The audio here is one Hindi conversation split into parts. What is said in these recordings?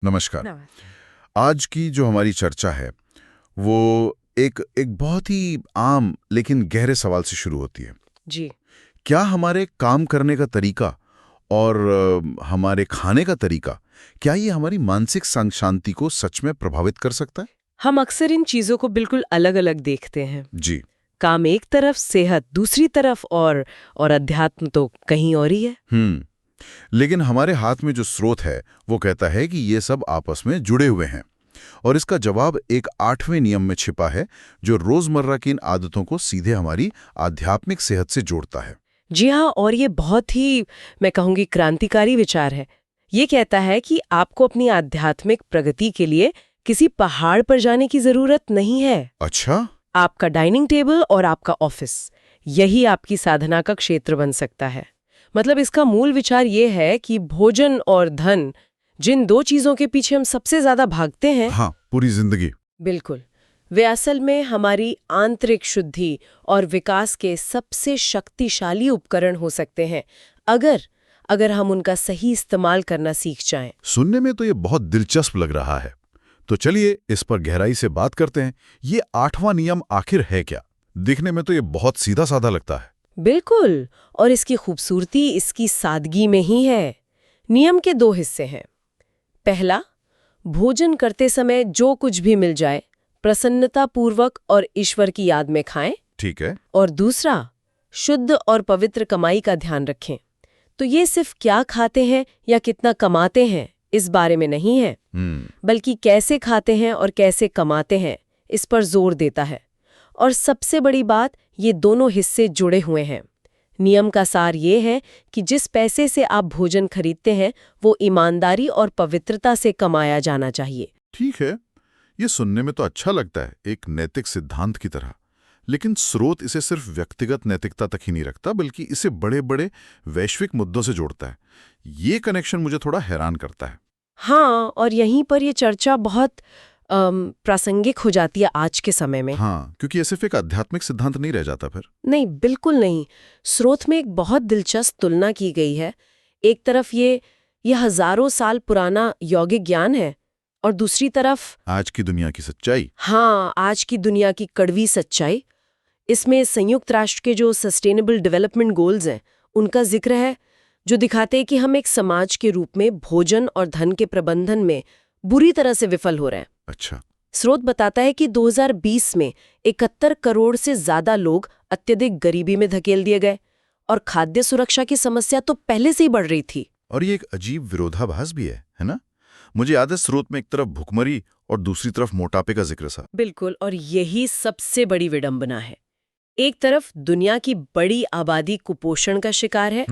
नमस्कार। नमस्कार। आज की जो हमारी चर्चा है वो एक एक बहुत ही आम लेकिन गहरे सवाल से शुरू होती है। जी। क्या हमारे काम करने का तरीका और हमारे खाने का तरीका, क्या ये हमारी मानसिक शांति को सच में प्रभावित कर सकता है? हम अक्सर इन चीजों को बिल्कुल अलग-अलग देखते हैं। जी। काम एक तरफ, सेहत दूसरी तरफ और अध्यात्म तो कहीं और ही है। लेकिन हमारे हाथ में जो स्रोत है वो कहता है कि ये सब आपस में जुड़े हुए हैं, और इसका जवाब एक 8वें नियम में छिपा है जो रोजमर्रा की इन आदतों को सीधे हमारी आध्यात्मिक सेहत से जोड़ता है। जी हाँ, और ये बहुत ही, मैं कहूँगी, क्रांतिकारी विचार है। ये कहता है कि आपको अपनी आध्यात्मिक प्रगति के लिए किसी पहाड़ पर जाने की जरूरत नहीं है। अच्छा। आपका डाइनिंग टेबल और आपका ऑफिस, यही आपकी साधना का क्षेत्र बन सकता है। मतलब इसका मूल विचार ये है कि भोजन और धन, जिन दो चीजों के पीछे हम सबसे ज्यादा भागते हैं, हाँ, पूरी जिंदगी। बिल्कुल, वे असल में हमारी आंतरिक शुद्धि और विकास के सबसे शक्तिशाली उपकरण हो सकते हैं, अगर हम उनका सही इस्तेमाल करना सीख जाएं। सुनने में तो ये बहुत दिलचस्प लग रहा है। तो चलिए इस पर गहराई से बात करते हैं। ये 8वां नियम आखिर है क्या? दिखने में तो ये बहुत सीधा साधा लगता है। बिल्कुल, और इसकी खूबसूरती इसकी सादगी में ही है। नियम के 2 हिस्से हैं। पहला, भोजन करते समय जो कुछ भी मिल जाए प्रसन्नतापूर्वक और ईश्वर की याद में खाएं। ठीक है। और दूसरा, शुद्ध और पवित्र कमाई का ध्यान रखें। तो ये सिर्फ क्या खाते हैं या कितना कमाते हैं इस बारे में नहीं है, बल्कि कैसे खाते हैं और कैसे कमाते हैं इस पर जोर देता है। और सबसे बड़ी बात, ये दोनों हिस्से जुड़े हुए हैं। नियम का सार ये है कि जिस पैसे से आप भोजन खरीदते हैं वो ईमानदारी और पवित्रता से कमाया जाना चाहिए। ठीक है, ये सुनने में तो अच्छा लगता है, एक नैतिक सिद्धांत की तरह। लेकिन स्रोत इसे सिर्फ व्यक्तिगत नैतिकता तक ही नहीं रखता, बल्कि इसे बड़े बड़े वैश्विक मुद्दों से जोड़ता है। ये कनेक्शन मुझे थोड़ा हैरान करता है। हाँ, और यहीं पर ये चर्चा बहुत प्रासंगिक हो जाती है आज के समय में। हाँ, क्योंकि ये सिर्फ एक आध्यात्मिक सिद्धांत नहीं रह जाता फिर। नहीं, बिल्कुल नहीं। स्रोत में एक बहुत दिलचस्प तुलना की गई है। एक तरफ ये हजारों साल पुराना यौगिक ज्ञान है, और दूसरी तरफ आज की दुनिया की सच्चाई। हाँ, आज की दुनिया की कड़वी सच्चाई। इसमें संयुक्त राष्ट्र के जो सस्टेनेबल डेवलपमेंट गोल्स हैं उनका जिक्र है, जो दिखाते हैं कि हम एक समाज के रूप में भोजन और धन के प्रबंधन में बुरी तरह से विफल हो रहे हैं। अच्छा। स्रोत बताता है कि 2020 में 71 करोड़ से ज्यादा लोग अत्यधिक गरीबी में धकेल दिए गए, और खाद्य सुरक्षा की समस्या तो पहले से ही बढ़ रही थी। और ये एक अजीब विरोधाभास भी है ना? मुझे याद है स्रोत में एक तरफ भुखमरी और दूसरी तरफ मोटापे का जिक्र था। बिल्कुल, और यही सबसे बड़ी विडंबना है। एक तरफ दुनिया की बड़ी आबादी कुपोषण का शिकार है,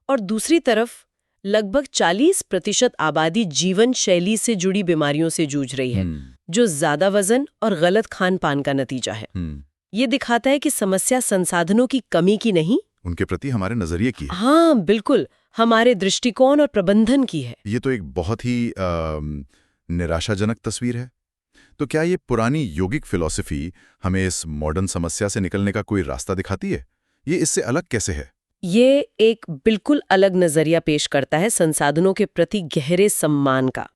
और दूसरी तरफ लगभग 40% आबादी जीवन शैली से जुड़ी बीमारियों से जूझ रही है, जो ज्यादा वजन और गलत खान पान का नतीजा है। ये दिखाता है कि समस्या संसाधनों की कमी की नहीं, उनके प्रति हमारे नजरिए की है। हाँ बिल्कुल, हमारे दृष्टिकोण और प्रबंधन की है। ये तो एक बहुत ही निराशाजनक तस्वीर है। तो क्या ये पुरानी योगिक फिलॉसफी हमें इस मॉडर्न समस्या से निकलने का कोई रास्ता दिखाती है? ये इससे अलग कैसे है? ये एक बिल्कुल अलग नजरिया पेश करता है संसाधनों के प्रति गहरे सम्मान का।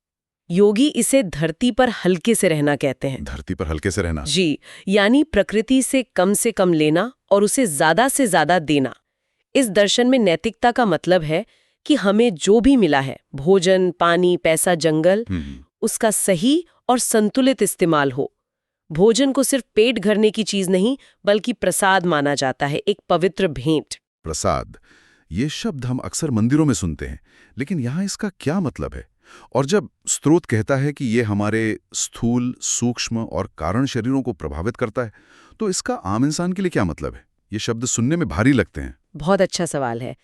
योगी इसे धरती पर हल्के से रहना कहते हैं। धरती पर हल्के से रहना? जी, यानी प्रकृति से कम लेना और उसे ज्यादा से ज्यादा देना। इस दर्शन में नैतिकता का मतलब है कि हमें जो भी मिला है, भोजन, पानी, पैसा, जंगल, उसका सही और संतुलित इस्तेमाल हो। भोजन को सिर्फ पेट भरने की चीज नहीं, बल्कि प्रसाद माना जाता है, एक पवित्र भेंट। प्रसाद, ये शब्द हम अक्सर मंदिरों में सुनते हैं, लेकिन यहाँ इसका क्या मतलब है? और जब स्रोत कहता है कि ये हमारे स्थूल, सूक्ष्म और कारण शरीरों को प्रभावित करता है, तो इसका आम इंसान के लिए क्या मतलब है? ये शब्द सुनने में भारी लगते हैं। बहुत अच्छा सवाल है।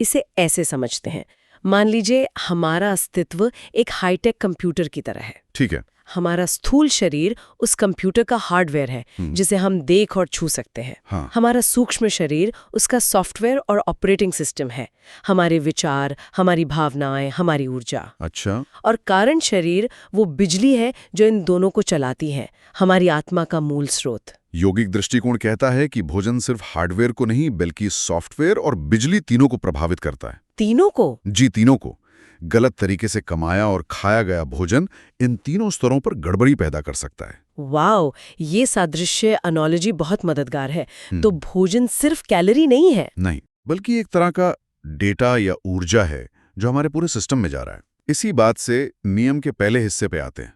इसे ऐसे समझते हैं, मान लीजिए हमारा अस्तित्व एक हाईटेक कंप्यूटर की तरह है। ठीक है। हमारा स्थूल शरीर उस कंप्यूटर का हार्डवेयर है, जिसे हम देख और छू सकते हैं। हाँ। हमारा सूक्ष्म शरीर उसका सॉफ्टवेयर और ऑपरेटिंग सिस्टम है, हमारे विचार, हमारी भावनाएं, हमारी ऊर्जा। अच्छा। और कारण शरीर वो बिजली है जो इन दोनों को चलाती है, हमारी आत्मा का मूल स्रोत। योगिक दृष्टिकोण कहता है कि भोजन सिर्फ हार्डवेयर को नहीं, बल्कि सॉफ्टवेयर और बिजली तीनों को प्रभावित करता है। तीनों को? जी, तीनों को। गलत तरीके से कमाया और खाया गया भोजन इन तीनों स्तरों पर गड़बड़ी पैदा कर सकता है। वाओ, ये सादृश्य एनालॉजी बहुत मददगार है। तो हम्म, भोजन सिर्फ कैलोरी नहीं है। नहीं, बल्कि एक तरह का डेटा या ऊर्जा है जो हमारे पूरे सिस्टम में जा रहा है। इसी बात से नियम के पहले हिस्से पे आते हैं,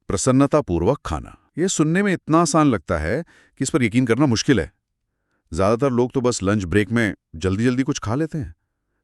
प्रसन्नतापूर्वक खाना। ये सुनने में इतना आसान लगता है कि इस पर यकीन करना मुश्किल है। ज्यादातर लोग तो बस लंच ब्रेक में जल्दी जल्दी कुछ खा लेते हैं।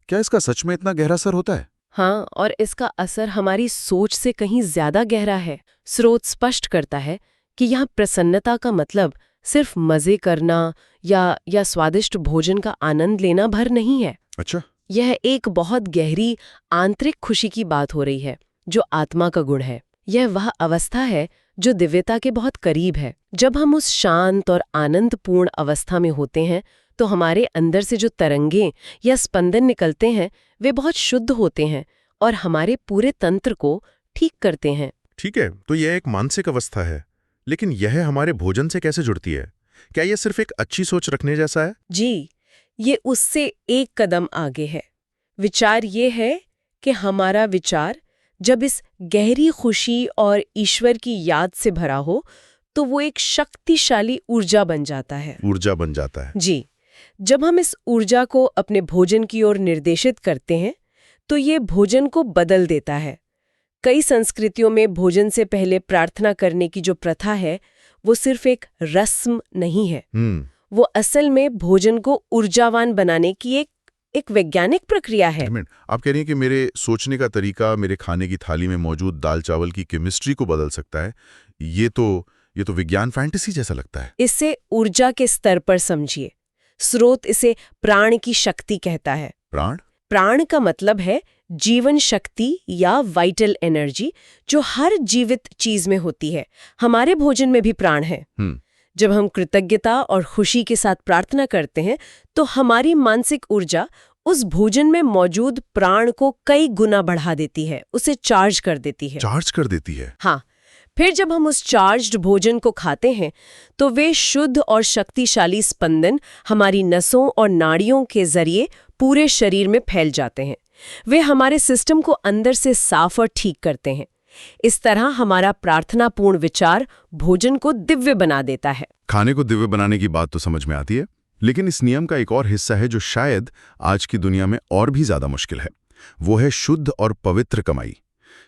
क्या इसका सच में इतना गहरा असर होता है? हाँ, और इसका असर हमारी सोच से कहीं ज्यादा गहरा है। स्रोत स्पष्ट करता है कि यहाँ प्रसन्नता का मतलब सिर्फ मजे करना या स्वादिष्ट भोजन का आनंद लेना भर नहीं है। अच्छा। यह एक बहुत गहरी आंतरिक खुशी की बात हो रही है, जो आत्मा का गुण है। यह वह अवस्था है जो दिव्यता के बहुत करीब है। जब हम उस शांत और आनंदपूर्ण अवस्था में होते हैं तो हमारे अंदर से जो तरंगें या स्पंदन निकलते हैं वे बहुत शुद्ध होते हैं और हमारे पूरे तंत्र को ठीक करते हैं। ठीक है, तो यह एक मानसिक अवस्था है, लेकिन यह हमारे भोजन से कैसे जुड़ती है? क्या यह सिर्फ एक अच्छी सोच रखने जैसा है? जी, ये उससे एक कदम आगे है। विचार ये है कि हमारा विचार जब इस गहरी खुशी और ईश्वर की याद से भरा हो तो वो एक शक्तिशाली ऊर्जा बन जाता है। ऊर्जा बन जाता है। जी, जब हम इस ऊर्जा को अपने भोजन की ओर निर्देशित करते हैं तो ये भोजन को बदल देता है। कई संस्कृतियों में भोजन से पहले प्रार्थना करने की जो प्रथा है वो सिर्फ एक रस्म नहीं है, वो असल में भोजन को ऊर्जावान बनाने की एक वैज्ञानिक प्रक्रिया है। आप कह रही हैं कि मेरे सोचने का तरीका मेरे खाने की थाली में मौजूद दाल चावल की केमिस्ट्री को बदल सकता है। ये तो विज्ञान फैंटेसी जैसा लगता है। इसे ऊर्जा के स्तर पर समझिए। स्रोत इसे प्राण की शक्ति कहता है। प्राण? प्राण का मतलब है जीवन शक्ति या वाइटल एनर्जी जो हर जीवित चीज में होती है। हमारे भोजन में भी प्राण है। जब हम कृतज्ञता और खुशी के साथ प्रार्थना करते हैं तो हमारी मानसिक ऊर्जा उस भोजन में मौजूद प्राण को कई गुना बढ़ा देती है, उसे चार्ज कर देती है। चार्ज कर देती है? हाँ, फिर जब हम उस चार्ज्ड भोजन को खाते हैं तो वे शुद्ध और शक्तिशाली स्पंदन हमारी नसों और नाड़ियों के जरिए पूरे शरीर में फैल जाते हैं। वे हमारे सिस्टम को अंदर से साफ और ठीक करते हैं। इस तरह हमारा प्रार्थनापूर्ण विचार भोजन को दिव्य बना देता है। खाने को दिव्य बनाने की बात तो समझ में आती है, लेकिन इस नियम का एक और हिस्सा है जो शायद आज की दुनिया में और भी ज्यादा मुश्किल है। वो है शुद्ध और पवित्र कमाई।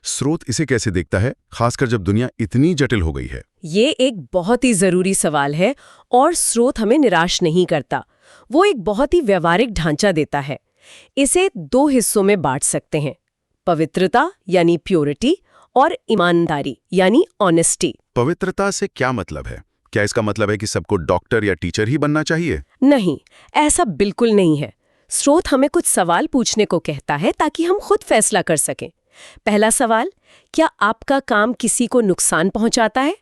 स्रोत इसे कैसे देखता है, खासकर जब दुनिया इतनी जटिल हो गई है? ये एक बहुत ही जरूरी सवाल है और स्रोत हमें निराश नहीं करता। वो एक बहुत ही व्यवहारिक ढांचा देता है। इसे दो हिस्सों में बांट सकते हैं, पवित्रता यानी प्योरिटी और ईमानदारी यानी ऑनेस्टी। पवित्रता से क्या मतलब है? क्या इसका मतलब है कि सबको डॉक्टर या टीचर ही बनना चाहिए? नहीं, ऐसा बिल्कुल नहीं है। स्रोत हमें कुछ सवाल पूछने को कहता है ताकि हम खुद फैसला कर सकें। पहला सवाल, क्या आपका काम किसी को नुकसान पहुंचाता है?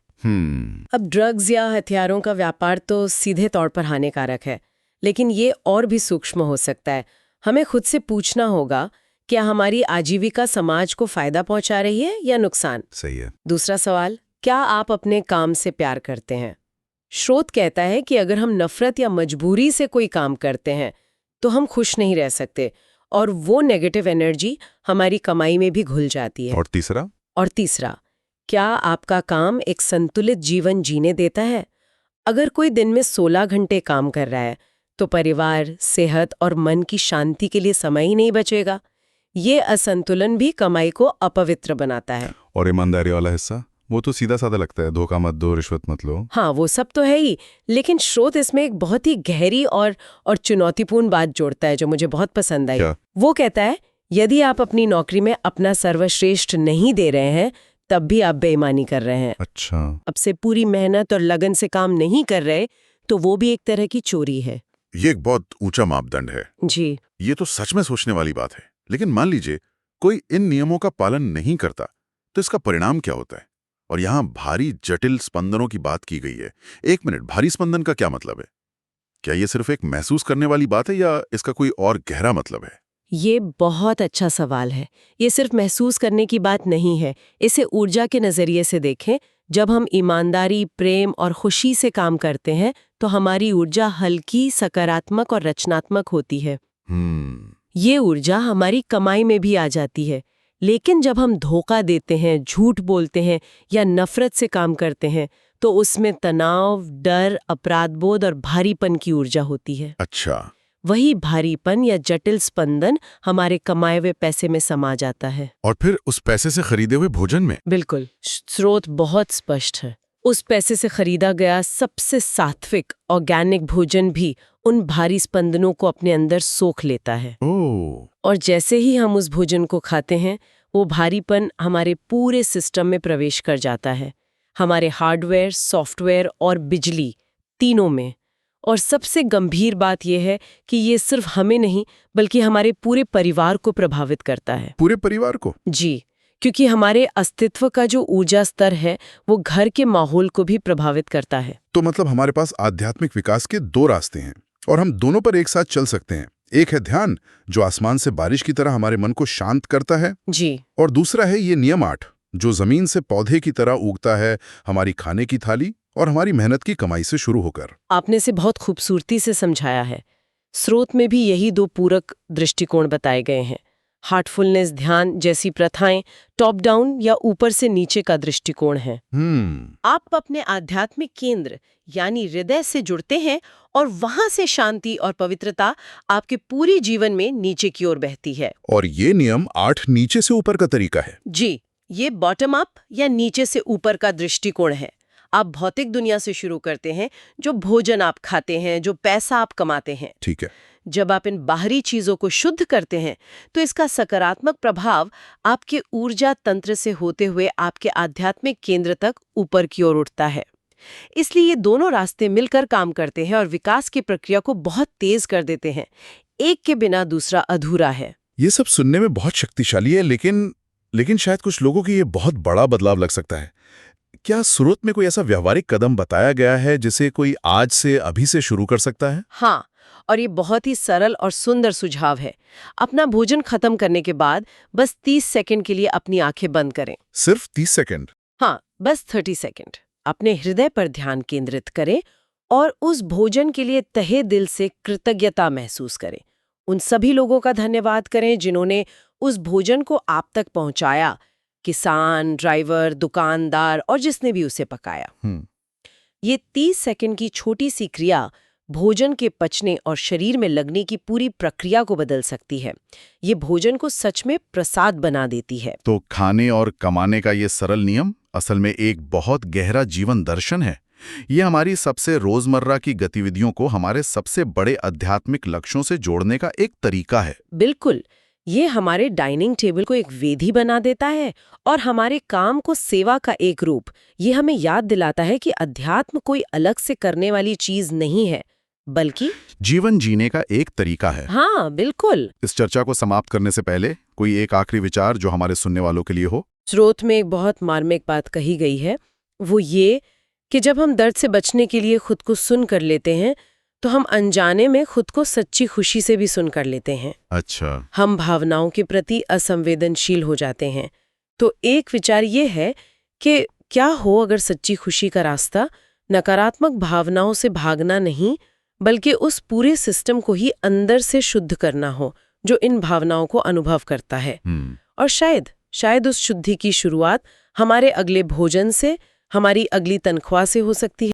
अब ड्रग्स या हथियारों का व्यापार तो सीधे तौर पर हानिकारक है, लेकिन ये और भी सूक्ष्म हो सकता है। हमें खुद से पूछना होगा, क्या हमारी आजीविका समाज को फायदा पहुंचा रही है या नुकसान? सही है। दूसरा सवाल, क्या आप अपने काम से प्यार करते हैं? स्रोत कहता है कि अगर हम नफरत या मजबूरी से कोई काम करते हैं तो हम खुश नहीं रह सकते और वो नेगेटिव एनर्जी हमारी कमाई में भी घुल जाती है। और तीसरा, क्या आपका काम एक संतुलित जीवन जीने देता है? अगर कोई दिन में 16 घंटे काम कर रहा है तो परिवार, सेहत और मन की शांति के लिए समय ही नहीं बचेगा। ये असंतुलन भी कमाई को अपवित्र बनाता है। और ईमानदारी वाला हिस्सा, वो तो सीधा साधा लगता है, धोखा मत दो, रिश्वत मत लो। हाँ, वो सब तो है ही, लेकिन स्रोत इसमें एक बहुत ही गहरी और चुनौतीपूर्ण बात जोड़ता है जो मुझे बहुत पसंद आई। वो कहता है, यदि आप अपनी नौकरी में अपना सर्वश्रेष्ठ नहीं दे रहे हैं तब भी आप बेईमानी कर रहे हैं। अच्छा। अब से पूरी मेहनत और लगन से काम नहीं कर रहे तो वो भी एक तरह की चोरी है। ये एक बहुत ऊंचा मापदंड है। जी, ये तो सच में सोचने वाली बात है। लेकिन मान लीजिए कोई इन नियमों का पालन नहीं करता तो इसका परिणाम क्या होता है? और यहाँ भारी जटिल स्पंदनों की बात की गई है। एक मिनट, भारी स्पंदन का क्या मतलब है? क्या ये सिर्फ एक महसूस करने वाली बात है या इसका कोई और गहरा मतलब है? ये बहुत अच्छा सवाल है। ये सिर्फ महसूस करने की बात नहीं है, इसे ऊर्जा के नजरिए से देखें। जब हम ईमानदारी, प्रेम और खुशी से काम करते हैं तो हमारी ऊर्जा हल्की, सकारात्मक और रचनात्मक होती है। ये ऊर्जा हमारी कमाई में भी आ जाती है। लेकिन जब हम धोखा देते हैं, झूठ बोलते हैं या नफरत से काम करते हैं तो उसमें तनाव, डर, अपराधबोध और भारीपन की ऊर्जा होती है। अच्छा, वही भारीपन या जटिल स्पंदन हमारे कमाए हुए पैसे में समा जाता है। और फिर उस पैसे से खरीदे हुए भोजन में? बिल्कुल, स्रोत बहुत स्पष्ट है। उस पैसे से खरीदा गया सबसे सात्विक, ऑर्गेनिक भोजन भी उन भारी स्पंदनों को अपने अंदर सोख लेता है। ओह, और जैसे ही हम उस भोजन को खाते हैं, वो भारीपन हमारे पूरे सिस्टम में प्रवेश कर जाता है, हमारे हार्डवेयर, सॉफ्टवेयर और बिजली तीनों में। और सबसे गंभीर बात यह है कि ये सिर्फ हमें नहीं बल्कि हमारे पूरे परिवार को प्रभावित करता है। पूरे परिवार को? जी, क्योंकि हमारे अस्तित्व का जो ऊर्जा स्तर है वो घर के माहौल को भी प्रभावित करता है। तो मतलब हमारे पास आध्यात्मिक विकास के दो रास्ते हैं और हम दोनों पर एक साथ चल सकते हैं। एक है ध्यान, जो आसमान से बारिश की तरह हमारे मन को शांत करता है। जी। और दूसरा है ये नियम 8, जो जमीन से पौधे की तरह उगता है, हमारी खाने की थाली और हमारी मेहनत की कमाई से शुरू होकर। आपने से बहुत खूबसूरती से समझाया है। स्रोत में भी यही दो पूरक दृष्टिकोण बताए गए हैं। हार्टफुलनेस, ध्यान जैसी प्रथाएं टॉप डाउन या ऊपर से नीचे का दृष्टिकोण है। आप अपने आध्यात्मिक केंद्र यानी हृदय से जुड़ते हैं और वहां से शांति और पवित्रता आपके पूरे जीवन में नीचे की ओर बहती है। और ये नियम 8 नीचे से ऊपर का तरीका है। जी, ये बॉटम अप या नीचे से ऊपर का दृष्टिकोण है। आप भौतिक दुनिया से शुरू करते हैं, जो भोजन आप खाते हैं, जो पैसा आप कमाते हैं। ठीक है। जब आप इन बाहरी चीजों को शुद्ध करते हैं तो इसका सकारात्मक प्रभाव आपके ऊर्जा तंत्र से होते हुए आपके आध्यात्मिक केंद्र तक ऊपर की ओर उठता है। इसलिए ये दोनों रास्ते मिलकर काम करते हैं और विकास की प्रक्रिया को बहुत तेज कर देते हैं। एक के बिना दूसरा अधूरा है। ये सब सुनने में बहुत शक्तिशाली है, लेकिन शायद कुछ लोगों को ये बहुत बड़ा बदलाव लग सकता है। क्या स्रोत में कोई ऐसा व्यावहारिक कदम बताया गया है जिसे कोई आज से अभी से शुरू कर सकता है? हाँ, और ये बहुत ही सरल और सुंदर सुझाव है। अपना भोजन खत्म करने के बाद बस 30 सेकंड के लिए अपनी आंखें बंद करें। सिर्फ 30 सेकंड? हाँ, बस 30 सेकंड। अपने हृदय पर ध्यान केंद्रित करें और उस भोजन के लिए तहे दिल से कृतज्ञता महसूस करें। उन सभी लोगों का धन्यवाद करें जिन्होंने उस भोजन को आप तक पहुंचाया, किसान, ड्राइवर, दुकानदार और जिसने भी उसे पकाया। ये 30 सेकंड की छोटी सी क्रिया भोजन के पचने और शरीर में लगने की पूरी प्रक्रिया को बदल सकती है। ये भोजन को सच में प्रसाद बना देती है। तो खाने और कमाने का ये सरल नियम असल में एक बहुत गहरा जीवन दर्शन है। ये हमारी सबसे रोजमर्रा की गतिविधियों को हमारे सबसे बड़े आध्यात्मिक लक्ष्यों से जोड़ने का एक तरीका है। बिल्कुल, ये हमारे डाइनिंग टेबल को एक वेदी बना देता है और हमारे काम को सेवा का एक रूप। ये हमें याद दिलाता है कि अध्यात्म कोई अलग से करने वाली चीज नहीं है, बल्कि जीवन जीने का एक तरीका है। हाँ, बिल्कुल। इस चर्चा को समाप्त करने से पहले कोई एक आखिरी विचार जो हमारे सुनने वालों के लिए हो? स्रोत में एक बहुत मार्मिक बात कही गई है, वो ये कि जब हम दर्द से बचने के लिए खुद को सुन कर लेते हैं तो हम अनजाने में खुद को सच्ची खुशी से भी सुन कर लेते हैं। अच्छा। हम भावनाओं के प्रति असंवेदनशील हो जाते हैं। तो एक विचार ये है कि क्या हो अगर सच्ची खुशी का रास्ता नकारात्मक भावनाओं से भागना नहीं बल्कि उस पूरे सिस्टम को ही अंदर से शुद्ध करना हो जो इन भावनाओं को अनुभव करता है। और शायद उस शुद्धि की शुरुआत हमारे अगले भोजन से, हमारी अगली तनख्वाह से हो सकती है।